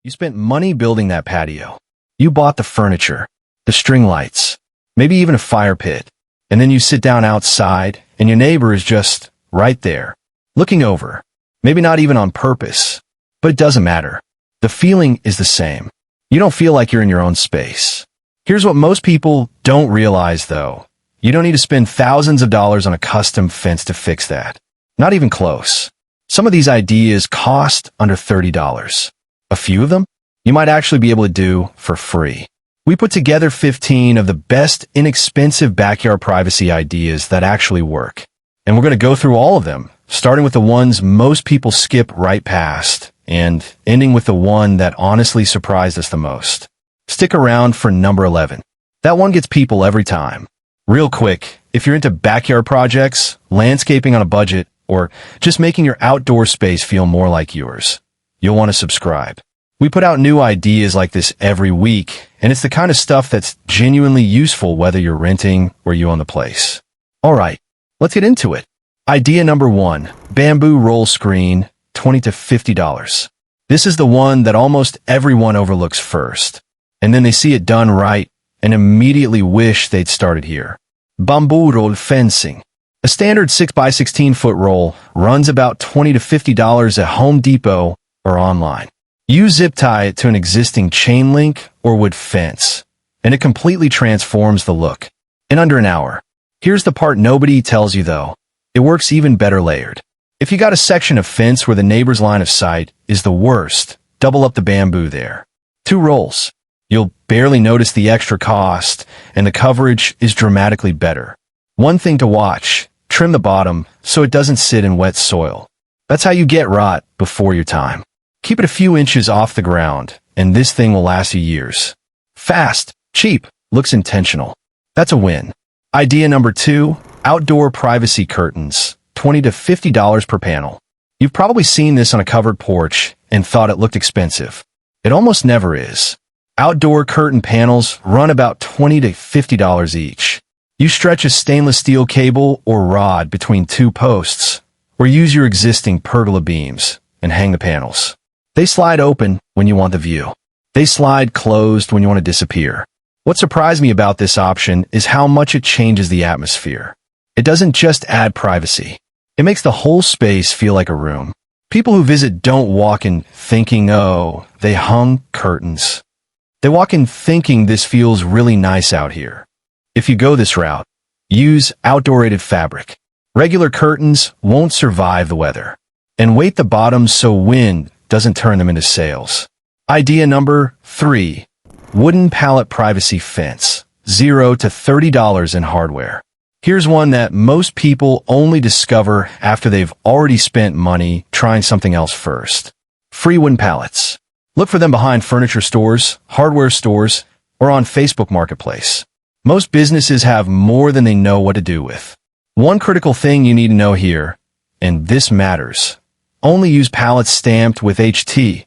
You spent money building that patio. You bought the furniture, the string lights, maybe even a fire pit. And then you sit down outside and your neighbor is just right there, looking over. Maybe not even on purpose, but it doesn't matter. The feeling is the same. You don't feel like you're in your own space. Here's what most people don't realize though. You don't need to spend thousands of dollars on a custom fence to fix that. Not even close. Some of these ideas cost under $30. A few of them, you might actually be able to do for free. We put together 15 of the best inexpensive backyard privacy ideas that actually work. And we're going to go through all of them, starting with the ones most people skip right past, and ending with the one that honestly surprised us the most. Stick around for number 11. That one gets people every time. Real quick, if you're into backyard projects, landscaping on a budget, or just making your outdoor space feel more like yours, you'll want to subscribe. We put out new ideas like this every week, and it's the kind of stuff that's genuinely useful whether you're renting or you own the place. All right, let's get into it. Idea number 1, bamboo roll screen, $20 to $50. This is the one that almost everyone overlooks first, and then they see it done right and immediately wish they'd started here. Bamboo roll fencing. A standard 6 by 16 foot roll runs about $20 to $50 at Home Depot or online. You zip tie it to an existing chain link or wood fence, and it completely transforms the look in under an hour. Here's the part nobody tells you though. It works even better layered. If you got a section of fence where the neighbor's line of sight is the worst, double up the bamboo there. 2 rolls. You'll barely notice the extra cost, and the coverage is dramatically better. One thing to watch, trim the bottom so it doesn't sit in wet soil. That's how you get rot before your time. Keep it a few inches off the ground, and this thing will last you years. Fast, cheap, looks intentional. That's a win. Idea number 2, outdoor privacy curtains, $20 to $50 per panel. You've probably seen this on a covered porch and thought it looked expensive. It almost never is. Outdoor curtain panels run about $20 to $50 each. You stretch a stainless steel cable or rod between 2 posts, or use your existing pergola beams and hang the panels. They slide open when you want the view. They slide closed when you want to disappear. What surprised me about this option is how much it changes the atmosphere. It doesn't just add privacy. It makes the whole space feel like a room. People who visit don't walk in thinking, oh, they hung curtains. They walk in thinking this feels really nice out here. If you go this route, use outdoor-rated fabric. Regular curtains won't survive the weather. And weight the bottoms so wind doesn't turn them into sails. Idea number 3, wooden pallet privacy fence, $0 to $30 in hardware. Here's one that most people only discover after they've already spent money trying something else first. Free wooden pallets. Look for them behind furniture stores, hardware stores, or on Facebook Marketplace. Most businesses have more than they know what to do with. One critical thing you need to know here, and this matters, only use pallets stamped with HT,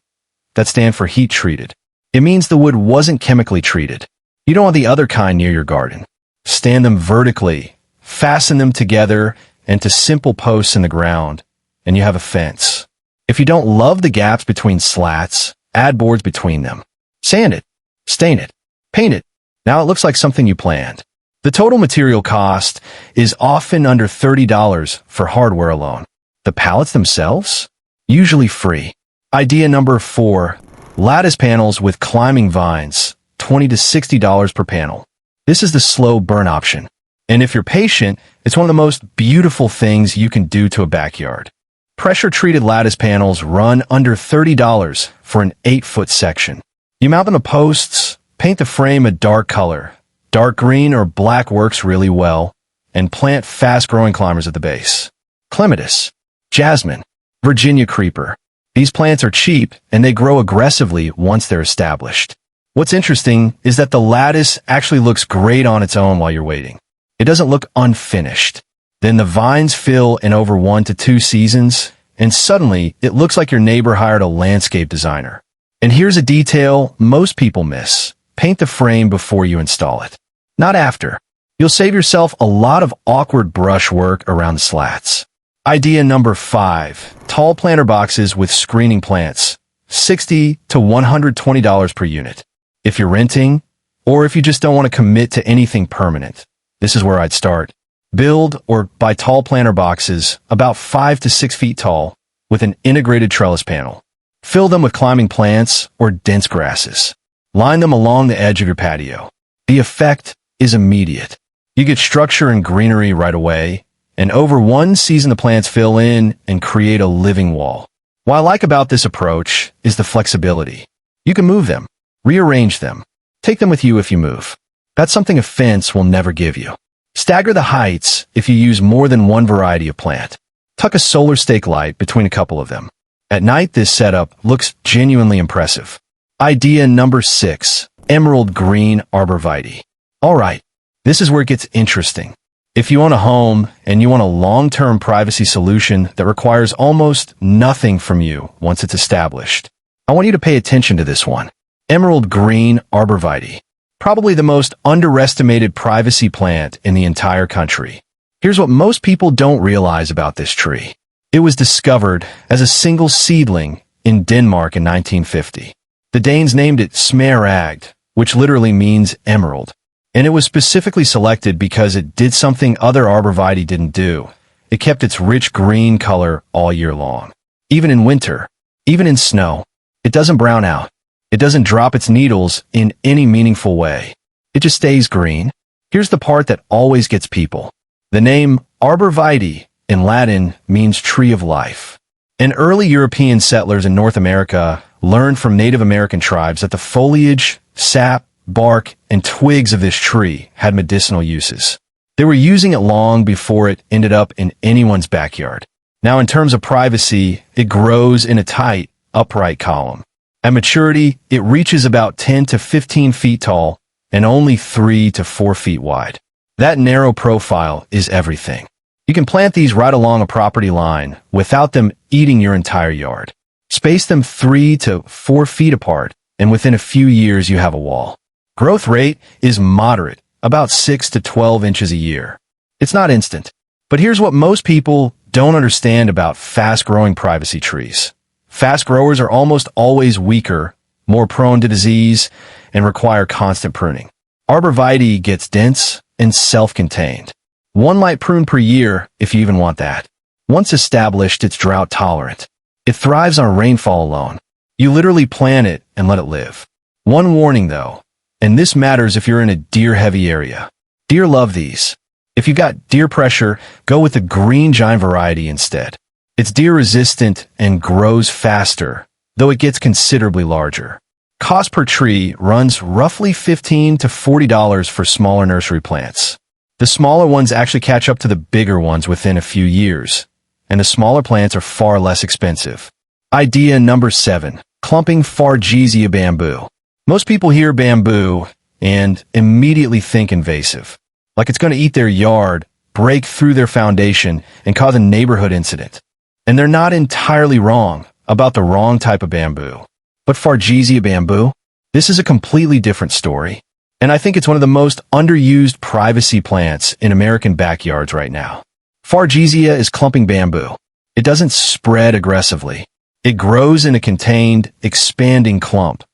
that stand for heat treated. It means the wood wasn't chemically treated. You don't want the other kind near your garden. Stand them vertically, fasten them together into simple posts in the ground, and you have a fence. If you don't love the gaps between slats, add boards between them. Sand it, stain it, paint it. Now it looks like something you planned. The total material cost is often under $30 for hardware alone. The pallets themselves? Usually free. Idea number 4, lattice panels with climbing vines, $20 to $60 per panel. This is the slow burn option. And if you're patient, it's one of the most beautiful things you can do to a backyard. Pressure-treated lattice panels run under $30 for an 8-foot section. You mount them to posts, paint the frame a dark color. Dark green or black works really well, and plant fast-growing climbers at the base. Clematis, jasmine, Virginia creeper. These plants are cheap, and they grow aggressively once they're established. What's interesting is that the lattice actually looks great on its own while you're waiting. It doesn't look unfinished. Then the vines fill in over 1 to 2 seasons, and suddenly it looks like your neighbor hired a landscape designer. And here's a detail most people miss. Paint the frame before you install it, not after. You'll save yourself a lot of awkward brush work around the slats. Idea number 5, tall planter boxes with screening plants, $60 to $120 per unit. If you're renting, or if you just don't want to commit to anything permanent, this is where I'd start. Build or buy tall planter boxes about 5 to 6 feet tall with an integrated trellis panel. Fill them with climbing plants or dense grasses. Line them along the edge of your patio. The effect is immediate. You get structure and greenery right away, and over one season the plants fill in and create a living wall. What I like about this approach is the flexibility. You can move them, rearrange them, take them with you if you move. That's something a fence will never give you. Stagger the heights if you use more than one variety of plant. Tuck a solar stake light between a couple of them. At night, this setup looks genuinely impressive. Idea number 6, emerald green arborvitae. All right, this is where it gets interesting. If you own a home and you want a long-term privacy solution that requires almost nothing from you once it's established, I want you to pay attention to this one. Emerald green arborvitae. Probably the most underestimated privacy plant in the entire country. Here's what most people don't realize about this tree. It was discovered as a single seedling in Denmark in 1950. The Danes named it smaragd, which literally means emerald. And it was specifically selected because it did something other arborvitae didn't do. It kept its rich green color all year long. Even in winter, even in snow, it doesn't brown out. It doesn't drop its needles in any meaningful way. It just stays green. Here's the part that always gets people. The name arborvitae in Latin means tree of life. And early European settlers in North America learned from Native American tribes that the foliage, sap, bark, and twigs of this tree had medicinal uses. They were using it long before it ended up in anyone's backyard. Now, in terms of privacy, it grows in a tight, upright column. At maturity, it reaches about 10 to 15 feet tall and only 3 to 4 feet wide. That narrow profile is everything. You can plant these right along a property line without them eating your entire yard. Space them 3 to 4 feet apart, and within a few years you have a wall. Growth rate is moderate, about 6 to 12 inches a year. It's not instant, but here's what most people don't understand about fast-growing privacy trees. Fast growers are almost always weaker, more prone to disease, and require constant pruning. Arborvitae gets dense and self-contained. One light prune per year, if you even want that. Once established, it's drought tolerant. It thrives on rainfall alone. You literally plant it and let it live. One warning though, and this matters if you're in a deer-heavy area. Deer love these. If you got deer pressure, go with the green giant variety instead. It's deer-resistant and grows faster, though it gets considerably larger. Cost per tree runs roughly $15 to $40 for smaller nursery plants. The smaller ones actually catch up to the bigger ones within a few years, and the smaller plants are far less expensive. Idea number 7, clumping Fargesia bamboo. Most people hear bamboo and immediately think invasive, like it's going to eat their yard, break through their foundation, and cause a neighborhood incident. And they're not entirely wrong about the wrong type of bamboo. But Fargesia bamboo? This is a completely different story. And I think it's one of the most underused privacy plants in American backyards right now. Fargesia is clumping bamboo. It doesn't spread aggressively. It grows in a contained, expanding clump,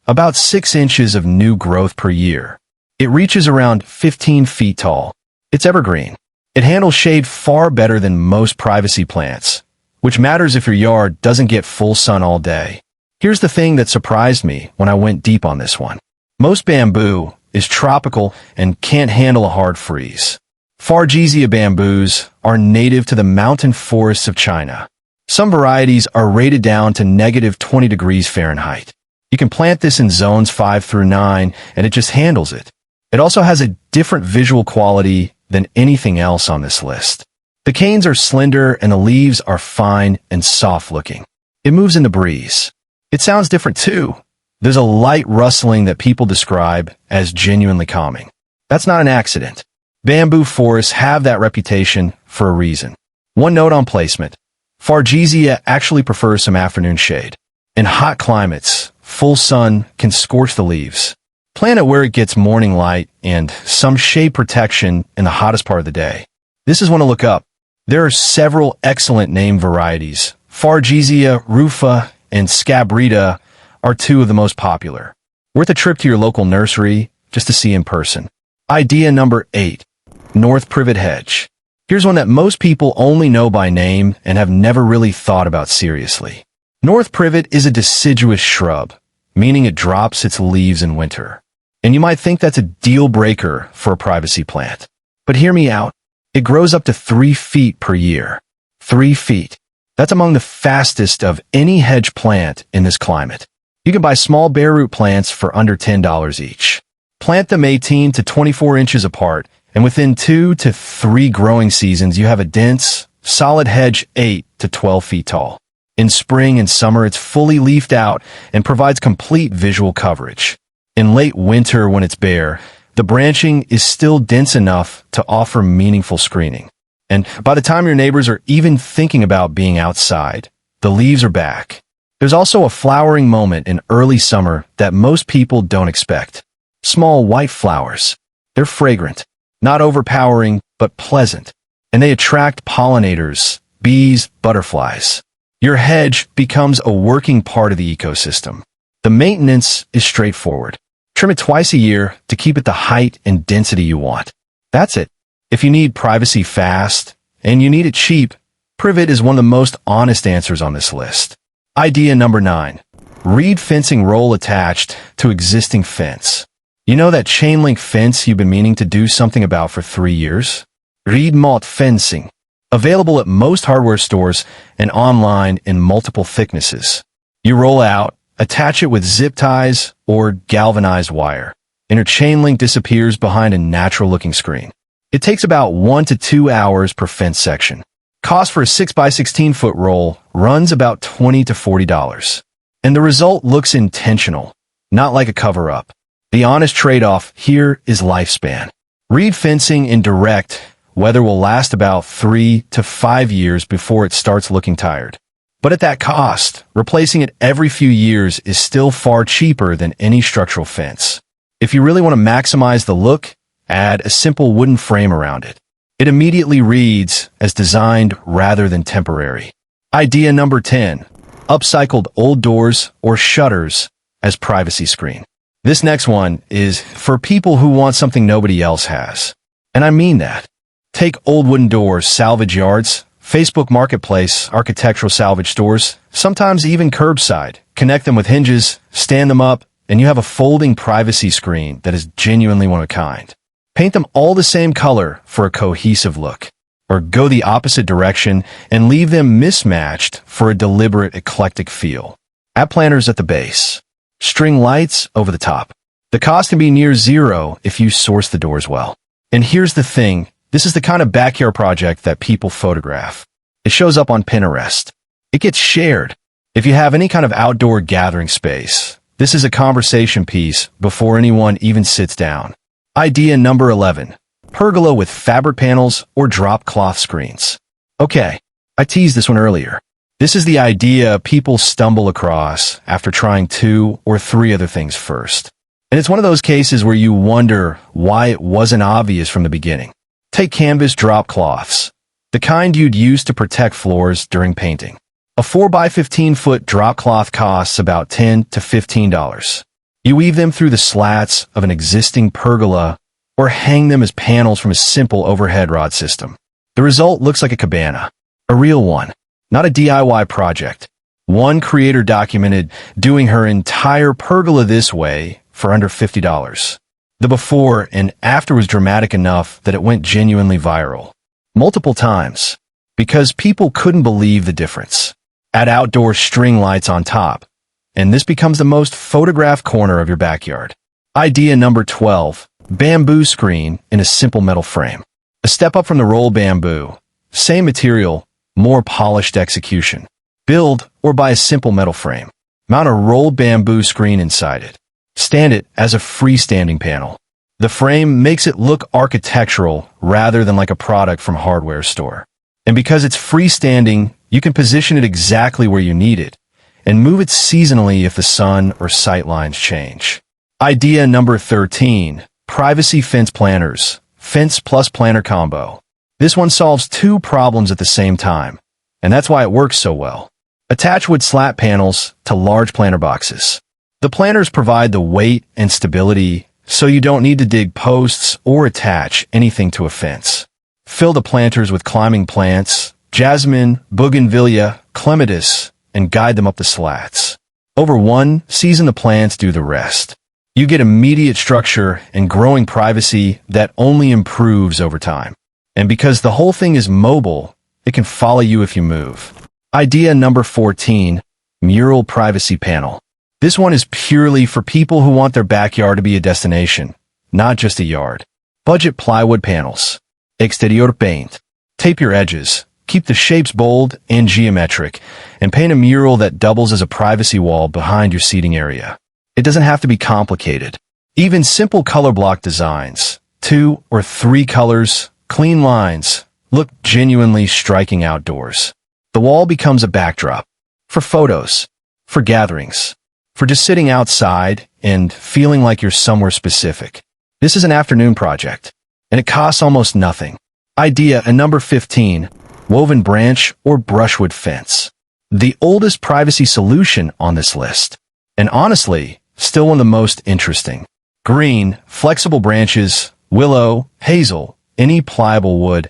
about 6 inches of new growth per year. It reaches around 15 feet tall. It's evergreen. It handles shade far better than most privacy plants, which matters if your yard doesn't get full sun all day. Here's the thing that surprised me when I went deep on this one. Most bamboo is tropical and can't handle a hard freeze. Fargesia bamboos are native to the mountain forests of China. Some varieties are rated down to -20 degrees Fahrenheit. You can plant this in zones 5 through 9, and it just handles it. It also has a different visual quality than anything else on this list. The canes are slender and the leaves are fine and soft-looking. It moves in the breeze. It sounds different too. There's a light rustling that people describe as genuinely calming. That's not an accident. Bamboo forests have that reputation for a reason. One note on placement. Fargesia actually prefers some afternoon shade. In hot climates, full sun can scorch the leaves. Plant it where it gets morning light and some shade protection in the hottest part of the day. This is one to look up. There are several excellent name varieties. Fargesia rufa and scabrita are two of the most popular. Worth a trip to your local nursery just to see in person. Idea number 8. North Privet Hedge. Here's one that most people only know by name and have never really thought about seriously. North Privet is a deciduous shrub, meaning it drops its leaves in winter. And you might think that's a deal breaker for a privacy plant. But hear me out. It grows up to 3 feet per year. 3 feet. That's among the fastest of any hedge plant in this climate. You can buy small bare root plants for under $10 each. Plant them 18 to 24 inches apart, and within 2 to 3 growing seasons, you have a dense, solid hedge 8 to 12 feet tall. In spring and summer, it's fully leafed out and provides complete visual coverage. In late winter, when it's bare, the branching is still dense enough to offer meaningful screening. And by the time your neighbors are even thinking about being outside, the leaves are back. There's also a flowering moment in early summer that most people don't expect. Small white flowers. They're fragrant, not overpowering, but pleasant. And they attract pollinators, bees, butterflies. Your hedge becomes a working part of the ecosystem. The maintenance is straightforward. Trim it twice a year to keep it the height and density you want. That's it. If you need privacy fast, and you need it cheap, privet is one of the most honest answers on this list. Idea number 9. Reed fencing roll attached to existing fence. You know that chain link fence you've been meaning to do something about for 3 years? Reed malt fencing. Available at most hardware stores and online in multiple thicknesses. You roll out, attach it with zip ties or galvanized wire, and your chain link disappears behind a natural-looking screen. It takes about 1 to 2 hours per fence section. Cost for a 6 by 16 foot roll runs about $20 to $40. And the result looks intentional, not like a cover-up. The honest trade-off here is lifespan. Reed fencing in direct weather will last about 3 to 5 years before it starts looking tired. But at that cost, replacing it every few years is still far cheaper than any structural fence. If you really want to maximize the look, add a simple wooden frame around it. It immediately reads as designed rather than temporary. Idea number 10. Upcycled old doors or shutters as privacy screen. This next one is for people who want something nobody else has. And I mean that. Take old wooden doors, salvage yards, Facebook Marketplace, architectural salvage stores, sometimes even curbside. Connect them with hinges, stand them up, and you have a folding privacy screen that is genuinely one of a kind. Paint them all the same color for a cohesive look, or go the opposite direction and leave them mismatched for a deliberate eclectic feel. Add planters at the base. String lights over the top. The cost can be near zero if you source the doors well. And here's the thing, this is the kind of backyard project that people photograph. It shows up on Pinterest. It gets shared. If you have any kind of outdoor gathering space, this is a conversation piece before anyone even sits down. Idea number 11. Pergola with fabric panels or drop cloth screens. Okay, I teased this one earlier. This is the idea people stumble across after trying 2 or 3 other things first. And it's one of those cases where you wonder why it wasn't obvious from the beginning. Take canvas drop cloths, the kind you'd use to protect floors during painting. A 4 by 15 foot drop cloth costs about $10 to $15. You weave them through the slats of an existing pergola or hang them as panels from a simple overhead rod system. The result looks like a cabana, a real one, not a DIY project. One creator documented doing her entire pergola this way for under $50. The before and after was dramatic enough that it went genuinely viral. Multiple times, because people couldn't believe the difference. Add outdoor string lights on top, and this becomes the most photographed corner of your backyard. Idea number 12. Bamboo screen in a simple metal frame. A step up from the roll bamboo. Same material, more polished execution. Build or buy a simple metal frame. Mount a rolled bamboo screen inside it. Stand it as a freestanding panel. The frame makes it look architectural rather than like a product from a hardware store. And because it's freestanding, you can position it exactly where you need it and move it seasonally if the sun or sight lines change. Idea number 13. Privacy fence planters. Fence plus planter combo. This one solves 2 problems at the same time, and that's why it works so well. Attach wood slat panels to large planter boxes. The planters provide the weight and stability, so you don't need to dig posts or attach anything to a fence. Fill the planters with climbing plants, jasmine, bougainvillea, clematis, and guide them up the slats. Over one season, the plants do the rest. You get immediate structure and growing privacy that only improves over time. And because the whole thing is mobile, it can follow you if you move. Idea number 14, mural privacy panel. This one is purely for people who want their backyard to be a destination, not just a yard. Budget plywood panels. Exterior paint. Tape your edges. Keep the shapes bold and geometric, and paint a mural that doubles as a privacy wall behind your seating area. It doesn't have to be complicated. Even simple color block designs, 2 or 3 colors, clean lines, look genuinely striking outdoors. The wall becomes a backdrop for photos, for gatherings, for just sitting outside and feeling like you're somewhere specific. This is an afternoon project, and it costs almost nothing. Idea number 15, woven branch or brushwood fence. The oldest privacy solution on this list, and honestly, still one of the most interesting. Green, flexible branches, willow, hazel, any pliable wood,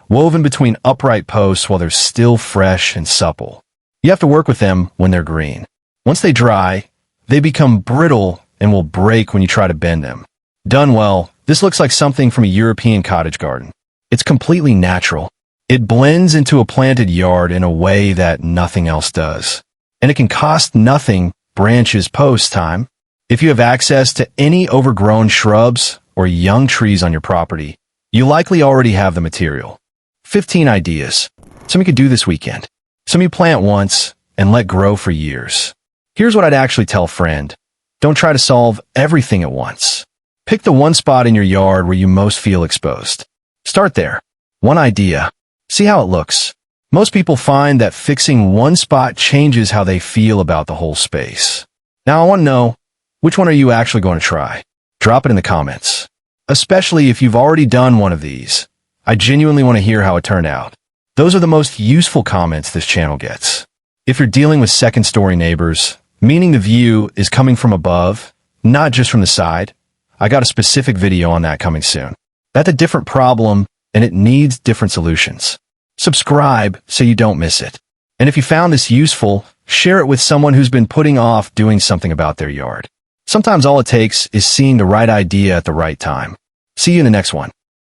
woven between upright posts while they're still fresh and supple. You have to work with them when they're green. Once they dry, they become brittle and will break when you try to bend them. Done well, this looks like something from a European cottage garden. It's completely natural. It blends into a planted yard in a way that nothing else does. And it can cost nothing, branches, posts time. If you have access to any overgrown shrubs or young trees on your property, you likely already have the material. 15 ideas. Some you could do this weekend. Some you plant once and let grow for years. Here's what I'd actually tell a friend. Don't try to solve everything at once. Pick the one spot in your yard where you most feel exposed. Start there. One idea. See how it looks. Most people find that fixing one spot changes how they feel about the whole space. Now I want to know, which one are you actually going to try? Drop it in the comments. Especially if you've already done one of these. I genuinely want to hear how it turned out. Those are the most useful comments this channel gets. If you're dealing with second-story neighbors, meaning the view is coming from above, not just from the side, I got a specific video on that coming soon. That's a different problem, and it needs different solutions. Subscribe so you don't miss it. And if you found this useful, share it with someone who's been putting off doing something about their yard. Sometimes all it takes is seeing the right idea at the right time. See you in the next one.